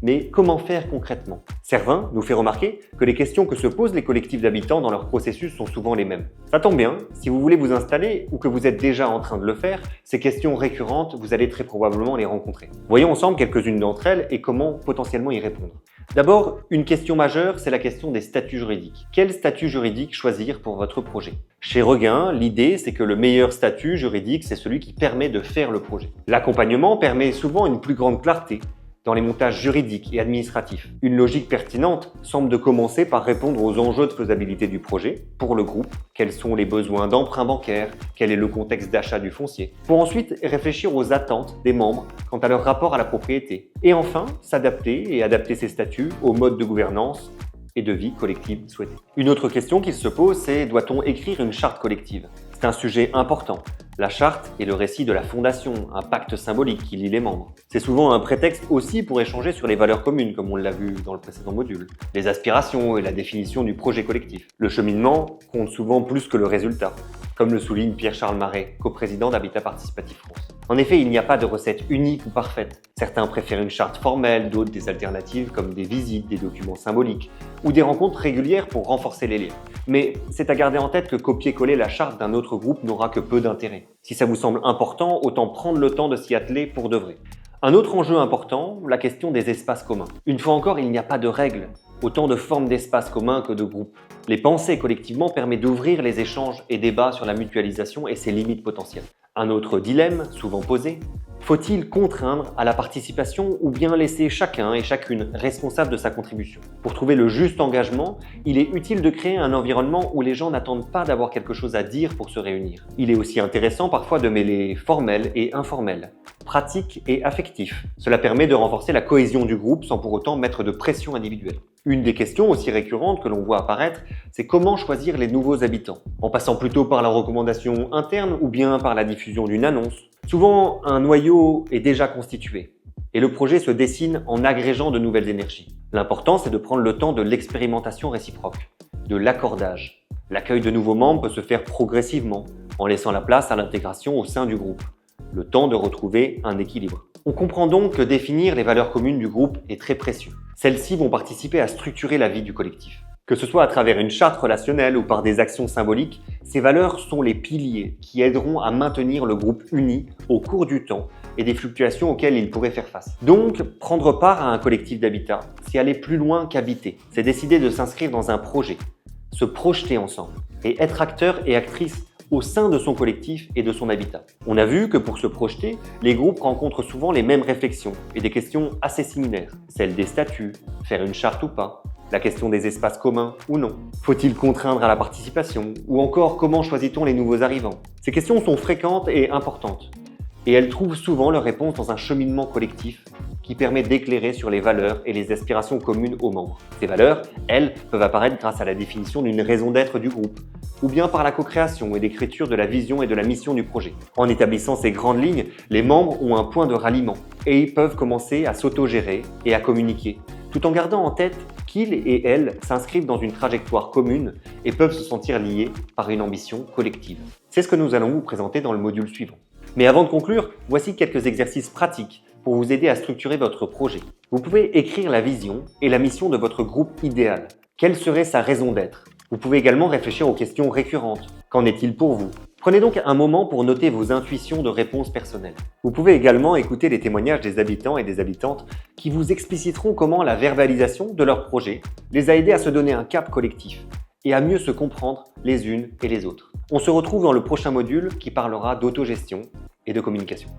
Mais comment faire concrètement? Servin nous fait remarquer que les questions que se posent les collectifs d'habitants dans leur processus sont souvent les mêmes. Ça tombe bien, si vous voulez vous installer ou que vous êtes déjà en train de le faire, ces questions récurrentes, vous allez très probablement les rencontrer. Voyons ensemble quelques-unes d'entre elles et comment potentiellement y répondre. D'abord, une question majeure, c'est la question des statuts juridiques. Quel statut juridique choisir pour votre projet? Chez Reguin, l'idée, c'est que le meilleur statut juridique, c'est celui qui permet de faire le projet. L'accompagnement permet souvent une plus grande clarté dans les montages juridiques et administratifs. Une logique pertinente semble de commencer par répondre aux enjeux de faisabilité du projet pour le groupe, quels sont les besoins d'emprunt bancaire, quel est le contexte d'achat du foncier, pour ensuite réfléchir aux attentes des membres quant à leur rapport à la propriété, et enfin s'adapter et adapter ses statuts au mode de gouvernance et de vie collective souhaitée. Une autre question qui se pose, c'est doit-on écrire une charte collective? C'est un sujet important. La charte est le récit de la fondation, un pacte symbolique qui lie les membres. C'est souvent un prétexte aussi pour échanger sur les valeurs communes, comme on l'a vu dans le précédent module, les aspirations et la définition du projet collectif. Le cheminement compte souvent plus que le résultat, comme le souligne Pierre-Charles Marais, coprésident d'Habitat Participatif France. En effet, il n'y a pas de recette unique ou parfaite. Certains préfèrent une charte formelle, d'autres des alternatives comme des visites, des documents symboliques ou des rencontres régulières pour renforcer les liens. Mais c'est à garder en tête que copier-coller la charte d'un autre groupe n'aura que peu d'intérêt. Si ça vous semble important, autant prendre le temps de s'y atteler pour de vrai. Un autre enjeu important, la question des espaces communs. Une fois encore, il n'y a pas de règles, autant de formes d'espaces communs que de groupes. Les penser collectivement permet d'ouvrir les échanges et débats sur la mutualisation et ses limites potentielles. Un autre dilemme, souvent posé, faut-il contraindre à la participation ou bien laisser chacun et chacune responsable de sa contribution? Pour trouver le juste engagement, il est utile de créer un environnement où les gens n'attendent pas d'avoir quelque chose à dire pour se réunir. Il est aussi intéressant parfois de mêler formel et informel, pratique et affectif. Cela permet de renforcer la cohésion du groupe sans pour autant mettre de pression individuelle. Une des questions aussi récurrentes que l'on voit apparaître, c'est comment choisir les nouveaux habitants? En passant plutôt par la recommandation interne ou bien par la diffusion d'une annonce? Souvent, un noyau est déjà constitué et le projet se dessine en agrégeant de nouvelles énergies. L'important, c'est de prendre le temps de l'expérimentation réciproque, de l'accordage. L'accueil de nouveaux membres peut se faire progressivement, en laissant la place à l'intégration au sein du groupe, le temps de retrouver un équilibre. On comprend donc que définir les valeurs communes du groupe est très précieux. Celles-ci vont participer à structurer la vie du collectif. Que ce soit à travers une charte relationnelle ou par des actions symboliques, ces valeurs sont les piliers qui aideront à maintenir le groupe uni au cours du temps et des fluctuations auxquelles il pourrait faire face. Donc, prendre part à un collectif d'habitat, c'est aller plus loin qu'habiter. C'est décider de s'inscrire dans un projet, se projeter ensemble et être acteur et actrice au sein de son collectif et de son habitat. On a vu que pour se projeter, les groupes rencontrent souvent les mêmes réflexions et des questions assez similaires. Celles des statuts, faire une charte ou pas, la question des espaces communs ou non. Faut-il contraindre à la participation? Ou encore, comment choisit-on les nouveaux arrivants? Ces questions sont fréquentes et importantes. Et elles trouvent souvent leur réponse dans un cheminement collectif qui permet d'éclairer sur les valeurs et les aspirations communes aux membres. Ces valeurs, elles, peuvent apparaître grâce à la définition d'une raison d'être du groupe, ou bien par la co-création et l'écriture de la vision et de la mission du projet. En établissant ces grandes lignes, les membres ont un point de ralliement et ils peuvent commencer à s'autogérer et à communiquer, tout en gardant en tête qu'ils et elles s'inscrivent dans une trajectoire commune et peuvent se sentir liés par une ambition collective. C'est ce que nous allons vous présenter dans le module suivant. Mais avant de conclure, voici quelques exercices pratiques pour vous aider à structurer votre projet. Vous pouvez écrire la vision et la mission de votre groupe idéal. Quelle serait sa raison d'être? Vous pouvez également réfléchir aux questions récurrentes. Qu'en est-il pour vous? Prenez donc un moment pour noter vos intuitions de réponses personnelles. Vous pouvez également écouter les témoignages des habitants et des habitantes qui vous expliciteront comment la verbalisation de leur projet les a aidés à se donner un cap collectif et à mieux se comprendre les unes et les autres. On se retrouve dans le prochain module qui parlera d'autogestion et de communication.